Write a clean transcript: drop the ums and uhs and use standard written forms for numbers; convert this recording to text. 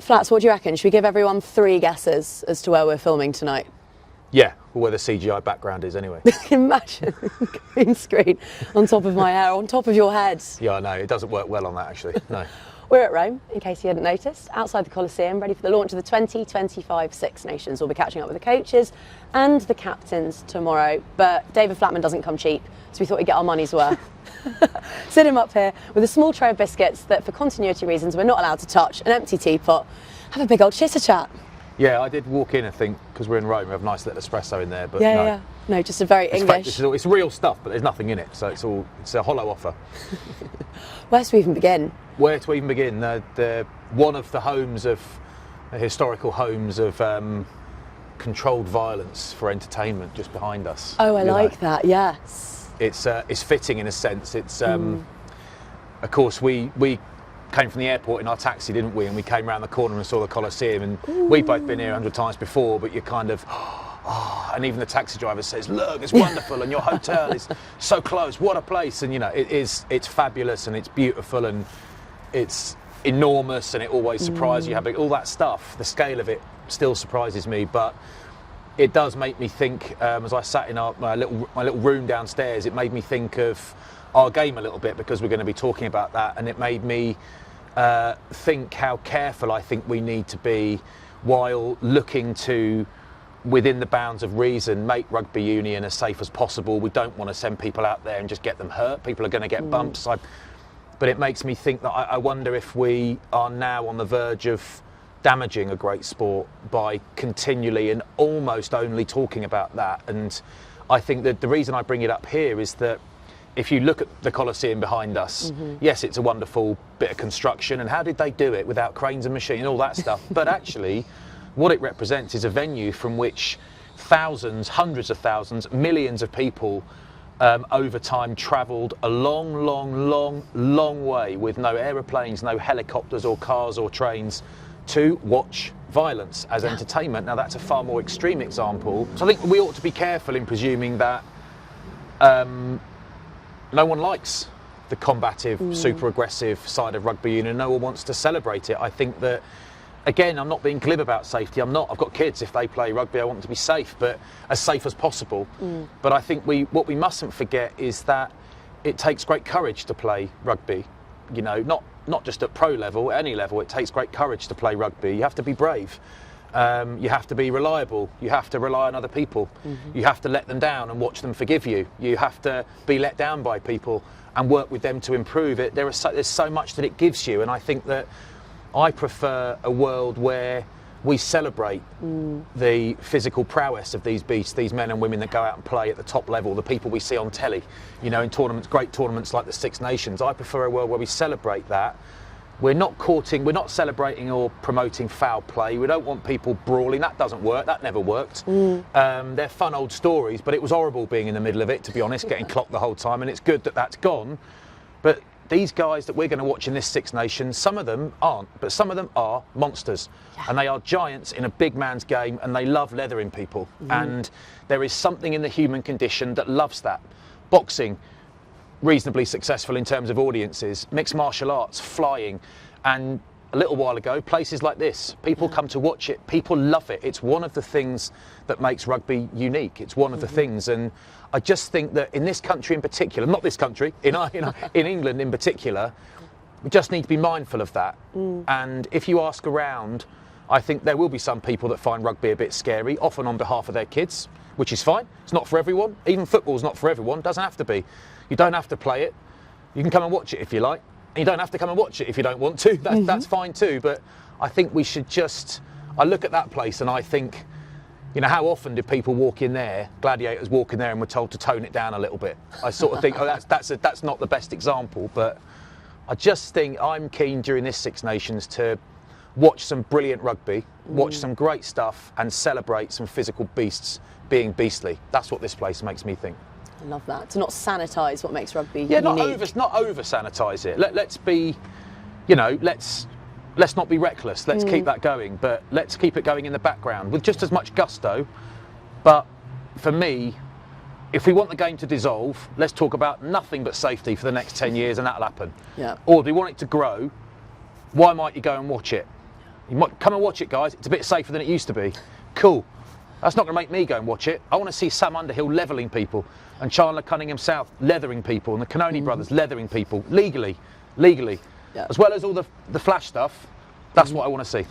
Flats, what do you reckon? Should we give everyone 3 guesses as to where we're filming tonight? Yeah, or where the CGI background is anyway. Imagine green screen on top of my hair, on top of your head. Yeah, I know, it doesn't work well on that actually, no. We're at Rome, in case you hadn't noticed, outside the Colosseum, ready for the launch of the 2025 Six Nations. We'll be catching up with the coaches and the captains tomorrow, but David Flatman doesn't come cheap, so we thought we'd get our money's worth. Sit him up here with a small tray of biscuits that, for continuity reasons, we're not allowed to touch, an empty teapot, have a big old chitter-chat. Yeah, I did walk in, I think, because we're in Rome, we have a nice little espresso in there, but No, just a very English. It's real stuff, but there's nothing in it, so it's a hollow offer. Where to even begin? Where to even begin? One of the homes of, historical homes of controlled violence for entertainment just behind us. Oh, I like that, yes. It's fitting in a sense. It's, of course, we came from the airport in our taxi, didn't we? And we came around the corner and saw the Colosseum, and we've both been here 100 times before, but you're kind of, and even the taxi driver says, look, it's wonderful, and your hotel is so close, what a place. And you know, it's fabulous, and it's beautiful, and it's enormous, and it always surprises you. All that stuff, the scale of it still surprises me, but it does make me think, as I sat in my little room downstairs, it made me think of our game a little bit, because we're going to be talking about that, and it made me think how careful I think we need to be while looking to, within the bounds of reason, make rugby union as safe as possible. We don't want to send people out there and just get them hurt. People are going to get bumps. But it makes me think that I wonder if we are now on the verge of damaging a great sport by continually and almost only talking about that. And I think that the reason I bring it up here is that if you look at the Colosseum behind us, yes, it's a wonderful bit of construction, and how did they do it without cranes and machines and all that stuff? But actually, what it represents is a venue from which thousands, hundreds of thousands, millions of people over time travelled a long way with no aeroplanes, no helicopters or cars or trains to watch violence as entertainment. Now, that's a far more extreme example. So I think we ought to be careful in presuming that no one likes the combative, super aggressive side of rugby union. No one wants to celebrate it. I think that, again, I'm not being glib about safety. I'm not. I've got kids. If they play rugby, I want them to be safe, but as safe as possible. But I think what we mustn't forget is that it takes great courage to play rugby. You know, not just at pro level, at any level. It takes great courage to play rugby. You have to be brave. You have to be reliable. You have to rely on other people. You have to let them down and watch them forgive you. You have to be let down by people and work with them to improve it. There's so much that it gives you, and I think that I prefer a world where we celebrate the physical prowess of these beasts, these men and women that go out and play at the top level, the people we see on telly, you know, in tournaments, great tournaments like the Six Nations. I prefer a world where we celebrate that. We're not celebrating or promoting foul play. We don't want people brawling. That doesn't work. That never worked. They're fun old stories, but it was horrible being in the middle of it, to be honest, getting clocked the whole time, and it's good that that's gone. But these guys that we're going to watch in this Six Nations, some of them aren't, but some of them are monsters. And they are giants in a big man's game, and they love leathering people. And there is something in the human condition that loves that. Boxing, reasonably successful in terms of audiences, mixed martial arts, flying, and a little while ago, places like this. People come to watch it. People love it. It's one of the things that makes rugby unique. It's one of the things, and I just think that in this country in particular, not this country, in England in particular, we just need to be mindful of that. And if you ask around, I think there will be some people that find rugby a bit scary, often on behalf of their kids, which is fine. It's not for everyone. Even football's not for everyone. It doesn't have to be. You don't have to play it. You can come and watch it if you like. And you don't have to come and watch it if you don't want to. That's fine too. But I think we should I look at that place and I think, you know, how often do people walk in there, gladiators walk in there, and we're told to tone it down a little bit? I sort of think, oh, that's not the best example. But I just think I'm keen during this Six Nations to watch some brilliant rugby, watch some great stuff, and celebrate some physical beasts being beastly. That's what this place makes me think. I love that. To not sanitise what makes rugby unique. Not over sanitise it. Let's be, you know, let's not be reckless. Let's keep that going, but let's keep it going in the background with just as much gusto. But for me, if we want the game to dissolve, let's talk about nothing but safety for the next 10 years, and that'll happen. Or if we want it to grow, why might you go and watch it? You might come and watch it, guys. It's a bit safer than it used to be. Cool. That's not going to make me go and watch it. I want to see Sam Underhill levelling people and Chandler Cunningham South leathering people and the Cannoni brothers leathering people legally, Yeah. as well as all the flash stuff. That's what I want to see.